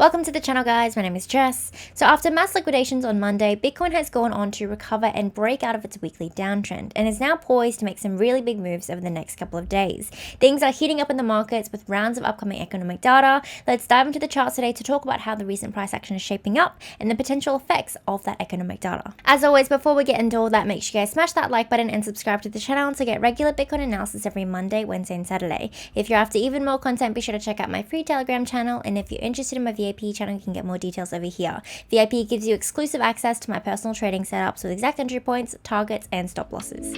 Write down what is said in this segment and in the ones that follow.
Welcome to the channel, guys. My name is Jess. So after mass liquidations on Monday, Bitcoin has gone on to recover and break out of its weekly downtrend and is now poised to make some really big moves over the next couple of days. Things are heating up in the markets with rounds of upcoming economic data. Let's dive into the charts today to talk about how the recent price action is shaping up and the potential effects of that economic data. As always, before we get into all that, make sure you guys smash that like button and subscribe to the channel to get regular Bitcoin analysis every Monday, Wednesday, and Saturday. If you're after even more content, be sure to check out my free Telegram channel, and if you're interested in my VIP channel, you can get more details over here. VIP gives you exclusive access to my personal trading setups with exact entry points, targets, and stop losses.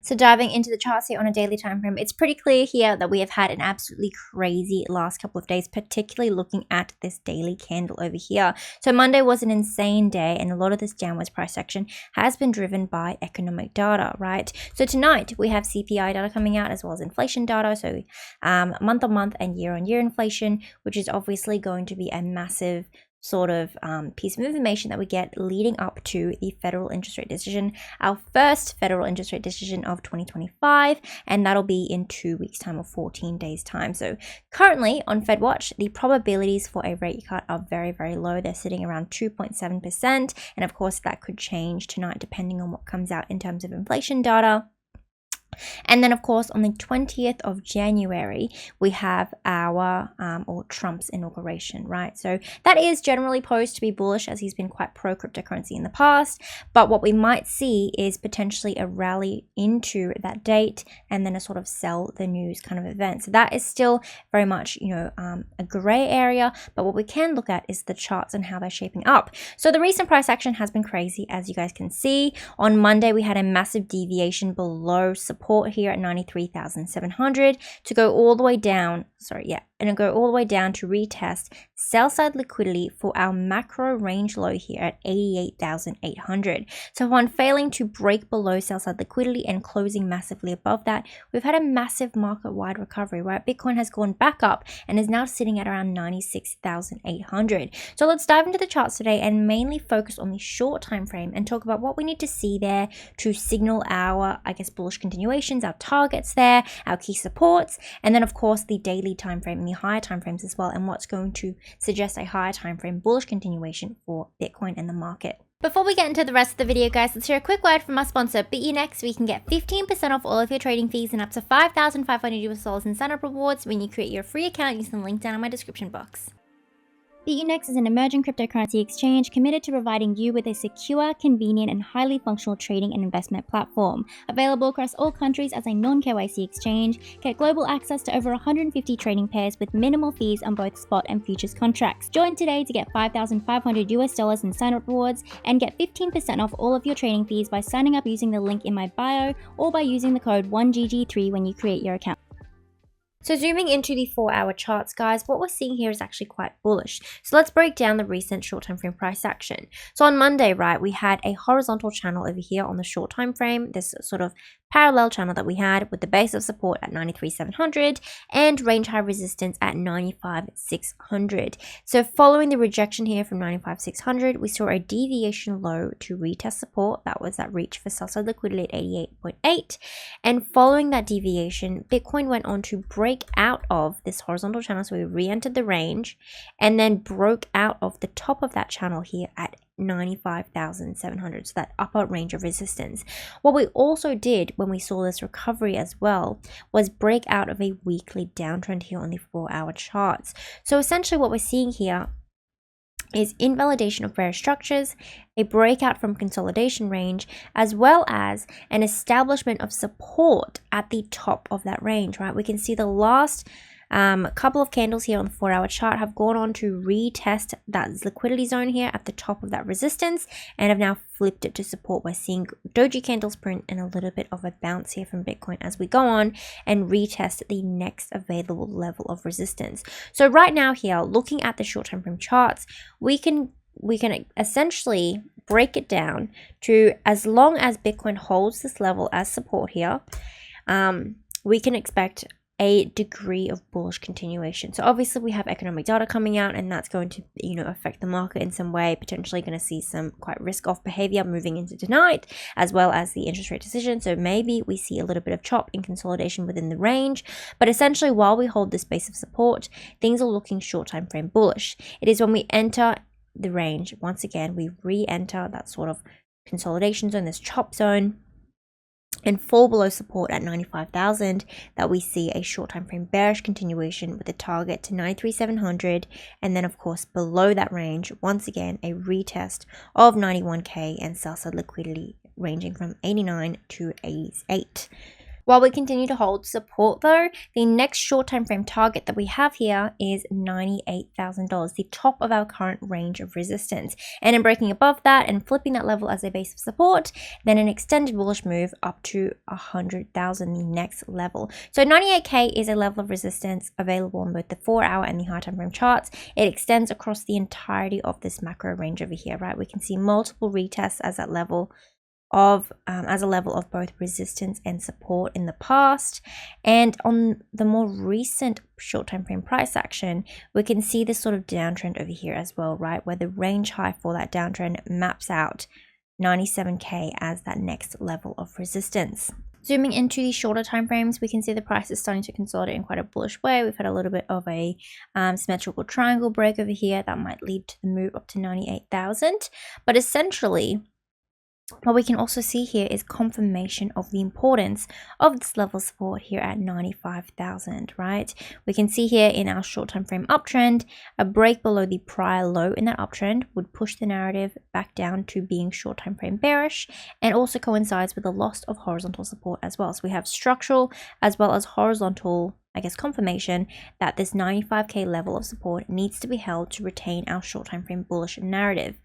So diving into the charts here on a daily time frame, it's pretty clear here that we have had an absolutely crazy last couple of days, particularly looking at this daily candle over here. So Monday was an insane day, and a lot of this downwards price action has been driven by economic data, right? So tonight we have CPI data coming out as well as inflation data, so month on month and year on year inflation, which is obviously going to be a massive sort of piece of information that we get leading up to the federal interest rate decision, our first federal interest rate decision of 2025, and that'll be in 2 weeks time or 14 days time. So currently on FedWatch, the probabilities for a rate cut are very, very low. They're sitting around 2.7%, and of course that could change tonight depending on what comes out in terms of inflation data. And then, of course, on the 20th of January, we have our, or Trump's inauguration, right? So that is generally posed to be bullish, as he's been quite pro-cryptocurrency in the past. But what we might see is potentially a rally into that date and then a sort of sell the news kind of event. So that is still very much, a gray area. But what we can look at is the charts and how they're shaping up. So the recent price action has been crazy, as you guys can see. On Monday, we had a massive deviation below support here at 93,700 to go all the way down, and go all the way down to retest sell side liquidity for our macro range low here at 88,800. So on failing to break below sell side liquidity and closing massively above that, we've had a massive market wide recovery, right? Bitcoin has gone back up and is now sitting at around 96,800. So let's dive into the charts today and mainly focus on the short time frame and talk about what we need to see there to signal our, bullish continuations, our targets there, our key supports, and then of course the daily time frame and the higher time frames as well, and what's going to suggest a higher time frame bullish continuation for Bitcoin and the market. Before we get into the rest of the video, guys, let's hear a quick word from our sponsor, BTC, where you can get 15% off all of your trading fees and up to $5,500 in sign-up rewards when you create your free account using the link down in my description box. BTC is an emerging cryptocurrency exchange committed to providing you with a secure, convenient, and highly functional trading and investment platform. Available across all countries as a non-KYC exchange, get global access to over 150 trading pairs with minimal fees on both spot and futures contracts. Join today to get $5,500 in sign-up rewards and get 15% off all of your trading fees by signing up using the link in my bio or by using the code 1GG3 when you create your account. So zooming into the 4-hour charts, guys, what we're seeing here is actually quite bullish. So let's break down the recent short time frame price action. So on Monday, right, we had a horizontal channel over here on the short time frame, this sort of parallel channel that we had with the base of support at 93,700 and range high resistance at 95,600. So following the rejection here from 95,600, we saw a deviation low to retest support. That was that reach for sell side liquidity at 88.8. And following that deviation, Bitcoin went on to break out of this horizontal channel. So we re-entered the range and then broke out of the top of that channel here at 95,700, so that upper range of resistance. What we also did when we saw this recovery as well was break out of a weekly downtrend here on the 4-hour charts. So essentially what we're seeing here is invalidation of various structures, a breakout from consolidation range, as well as an establishment of support at the top of that range, right? We can see the last couple of candles here on the 4-hour chart have gone on to retest that liquidity zone here at the top of that resistance and have now flipped it to support. We're seeing doji candles print and a little bit of a bounce here from Bitcoin as we go on and retest the next available level of resistance. So right now here, looking at the short time frame charts, we can essentially break it down to, as long as Bitcoin holds this level as support here, we can expect a degree of bullish continuation. So obviously we have economic data coming out, and that's going to, affect the market in some way, potentially going to see some quite risk off behavior moving into tonight, as well as the interest rate decision. So maybe we see a little bit of chop in consolidation within the range, but essentially while we hold this base of support, things are looking short time frame bullish. It is when we enter the range, once again, we re-enter that sort of consolidation zone, this chop zone, and fall below support at 95,000, that we see a short time frame bearish continuation with a target to 93,700, and then of course below that range, once again a retest of 91k and sell side liquidity ranging from 89 to 88. While we continue to hold support though, the next short time frame target that we have here is $98,000, the top of our current range of resistance. And in breaking above that and flipping that level as a base of support, then an extended bullish move up to 100,000, the next level. So 98k is a level of resistance available on both the 4-hour and the high time frame charts. It extends across the entirety of this macro range over here, right? We can see multiple retests as that level of as a level of both resistance and support in the past. And on the more recent short time frame price action, we can see this sort of downtrend over here as well, right, where the range high for that downtrend maps out 97k as that next level of resistance. Zooming into the shorter time frames, we can see the price is starting to consolidate in quite a bullish way. We've had a little bit of a symmetrical triangle break over here that might lead to the move up to 98,000, but essentially what we can also see here is confirmation of the importance of this level of support here at 95,000, right? We can see here in our short time frame uptrend, a break below the prior low in that uptrend would push the narrative back down to being short time frame bearish, and also coincides with the loss of horizontal support as well. So we have structural as well as horizontal, confirmation that this 95k level of support needs to be held to retain our short time frame bullish narrative.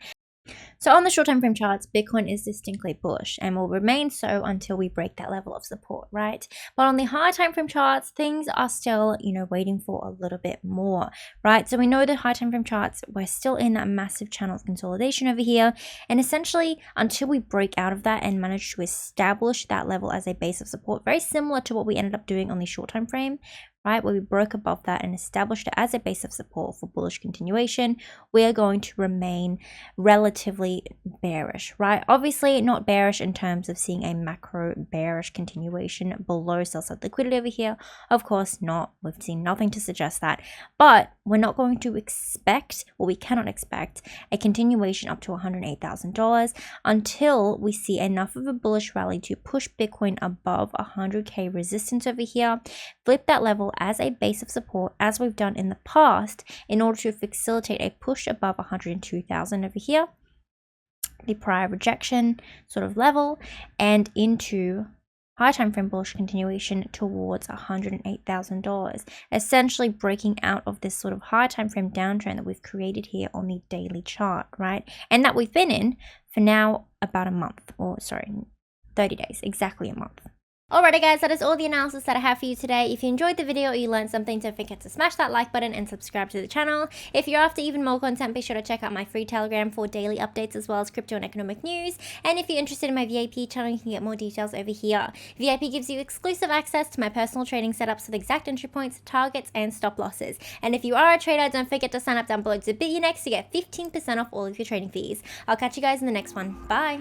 So on the short time frame charts, Bitcoin is distinctly bullish and will remain so until we break that level of support, right? But on the high time frame charts, things are still, waiting for a little bit more, right? So we know that high time frame charts, we're still in that massive channel of consolidation over here. And essentially, until we break out of that and manage to establish that level as a base of support, very similar to what we ended up doing on the short time frame, right, where we broke above that and established it as a base of support for bullish continuation, we are going to remain relatively bearish, right? Obviously not bearish in terms of seeing a macro bearish continuation below sell side liquidity over here. Of course not. We've seen nothing to suggest that, but we're not going to expect, or we cannot expect, a continuation up to $108,000 until we see enough of a bullish rally to push Bitcoin above 100k resistance over here, flip that level as a base of support as we've done in the past in order to facilitate a push above 102,000 over here, the prior rejection sort of level, and into high time frame bullish continuation towards $108,000, essentially breaking out of this sort of high time frame downtrend that we've created here on the daily chart, right? And that we've been in for now about a month, 30 days, exactly a month. Alrighty guys, that is all the analysis that I have for you today. If you enjoyed the video or you learned something, don't forget to smash that like button and subscribe to the channel. If you're after even more content, be sure to check out my free Telegram for daily updates as well as crypto and economic news. And if you're interested in my VIP channel, you can get more details over here. VIP gives you exclusive access to my personal trading setups with exact entry points, targets, and stop losses. And if you are a trader, don't forget to sign up down below to BitUnext to get 15% off all of your trading fees. I'll catch you guys in the next one. Bye!